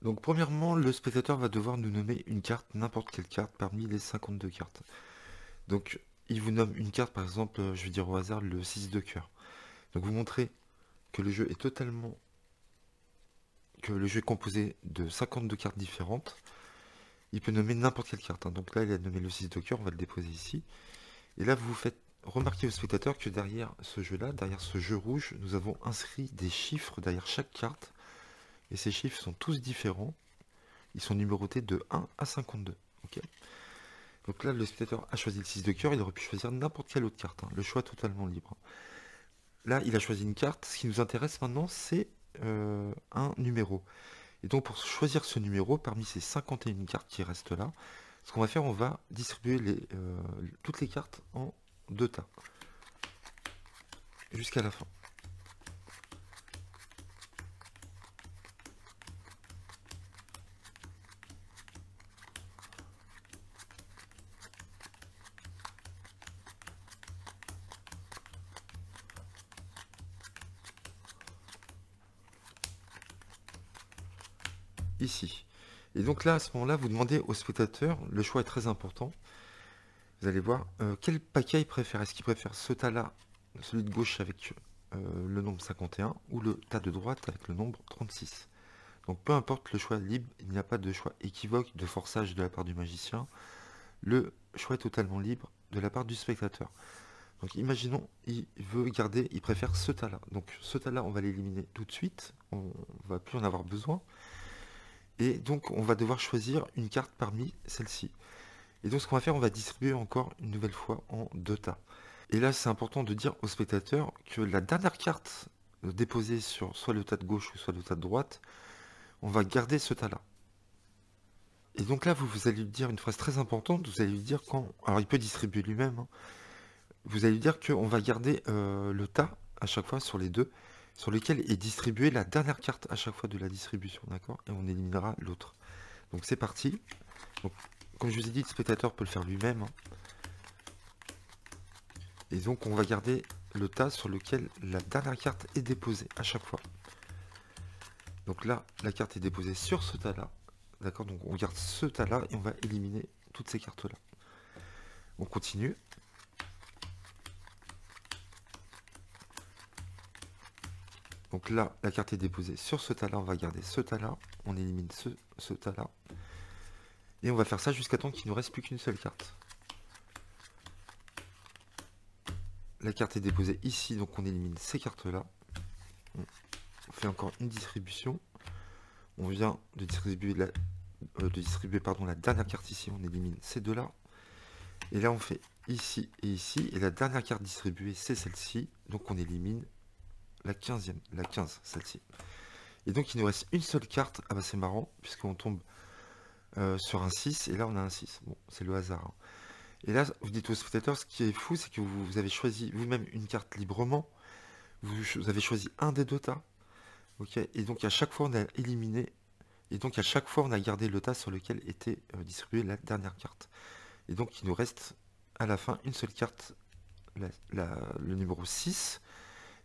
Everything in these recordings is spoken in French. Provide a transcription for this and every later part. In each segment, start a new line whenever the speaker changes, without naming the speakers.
Donc premièrement, le spectateur va devoir nous nommer une carte, n'importe quelle carte, parmi les 52 cartes. Donc il vous nomme une carte, par exemple, je vais dire au hasard le 6 de cœur. Donc vous montrez que le jeu est composé de 52 cartes différentes. Il peut nommer n'importe quelle carte, hein. Donc là, il a nommé le 6 de cœur, on va le déposer ici. Et là, vous faites remarquer au spectateur que derrière ce jeu-là, derrière ce jeu rouge, nous avons inscrit des chiffres derrière chaque carte. Et ces chiffres sont tous différents. Ils sont numérotés de 1 à 52. Ok. Donc là, le spectateur a choisi le 6 de cœur, il aurait pu choisir n'importe quelle autre carte, hein. Le choix est totalement libre. Là, il a choisi une carte. Ce qui nous intéresse maintenant, c'est un numéro. Et donc, pour choisir ce numéro, parmi ces 51 cartes qui restent là, ce qu'on va faire, on va distribuer toutes les cartes en deux tas, jusqu'à la fin. Ici. Et donc là, à ce moment-là, vous demandez au spectateur, le choix est très important, vous allez voir quel paquet il préfère. Est-ce qu'il préfère ce tas-là, celui de gauche avec le nombre 51, ou le tas de droite avec le nombre 36. Donc peu importe le choix libre, il n'y a pas de choix équivoque, de forçage de la part du magicien. Le choix est totalement libre de la part du spectateur. Donc imaginons, il veut garder, il préfère ce tas-là. Donc ce tas-là, on va l'éliminer tout de suite, on va plus en avoir besoin. Et donc on va devoir choisir une carte parmi celles-ci. Et donc ce qu'on va faire, on va distribuer encore une nouvelle fois en deux tas. Et là, c'est important de dire au spectateur que la dernière carte déposée sur soit le tas de gauche ou soit le tas de droite, on va garder ce tas-là. Et donc là, vous allez lui dire une phrase très importante, vous allez lui dire quand... Alors il peut distribuer lui-même, hein. Vous allez lui dire qu'on va garder le tas à chaque fois sur les deux, sur lesquels est distribuée la dernière carte à chaque fois de la distribution, d'accord? Et on éliminera l'autre. Donc c'est parti. Donc, comme je vous ai dit, le spectateur peut le faire lui-même, hein. Et donc on va garder le tas sur lequel la dernière carte est déposée à chaque fois. Donc là, la carte est déposée sur ce tas-là. D'accord? Donc on garde ce tas-là et on va éliminer toutes ces cartes-là. On continue. Donc là, la carte est déposée sur ce tas-là. On va garder ce tas-là. On élimine ce tas-là. Et on va faire ça jusqu'à temps qu'il ne nous reste plus qu'une seule carte. La carte est déposée ici, donc on élimine ces cartes-là. On fait encore une distribution. On vient de distribuer la dernière carte ici. On élimine ces deux-là. Et là, on fait ici et ici. Et la dernière carte distribuée, c'est celle-ci. Donc on élimine la 15e, la 15, celle-ci. Et donc il nous reste une seule carte. Ah bah c'est marrant, puisqu'on tombe sur un 6. Et là, on a un 6. Bon, c'est le hasard, hein. Et là, vous dites au spectateur, ce qui est fou, c'est que vous avez choisi vous-même une carte librement. Vous avez choisi un des deux tas. Ok. Et donc à chaque fois, on a éliminé. Et donc à chaque fois, on a gardé le tas sur lequel était distribuée la dernière carte. Et donc il nous reste à la fin une seule carte, le numéro 6.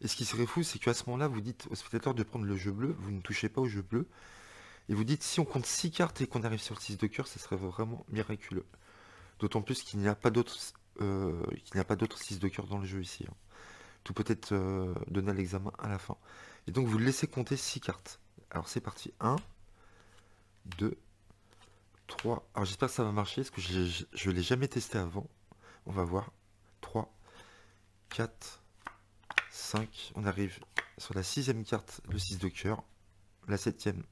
Et ce qui serait fou, c'est qu'à ce moment-là, vous dites au spectateur de prendre le jeu bleu. Vous ne touchez pas au jeu bleu. Et vous dites, si on compte 6 cartes et qu'on arrive sur le 6 de cœur, ça serait vraiment miraculeux. D'autant plus qu'il n'y a pas d'autres 6 de cœur dans le jeu ici, hein. Tout peut être donné à l'examen à la fin. Et donc vous laissez compter 6 cartes. Alors c'est parti. 1, 2, 3. Alors j'espère que ça va marcher, parce que je ne l'ai jamais testé avant. On va voir. 3, 4, 5. On arrive sur la 6e carte, le 6 de cœur. La 7e,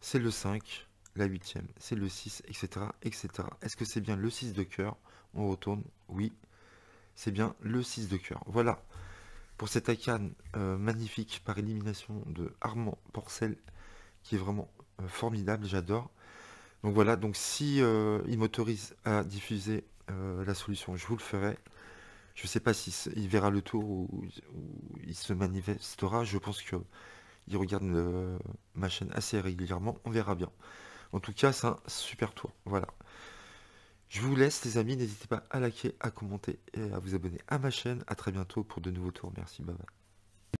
c'est le 5. La 8e, c'est le 6, etc. etc. Est-ce que c'est bien le 6 de cœur? On retourne. Oui, c'est bien le 6 de cœur. Voilà. Pour cette arcane magnifique par élimination de Armand Porcel, qui est vraiment formidable, j'adore. Donc voilà, donc si il m'autorise à diffuser la solution, je vous le ferai. Je ne sais pas si il verra le tour ou il se manifestera. Je pense qu'il regarde ma chaîne assez régulièrement. On verra bien. En tout cas, c'est un super tour. Voilà. Je vous laisse les amis. N'hésitez pas à liker, à commenter et à vous abonner à ma chaîne. À très bientôt pour de nouveaux tours. Merci, bye bye.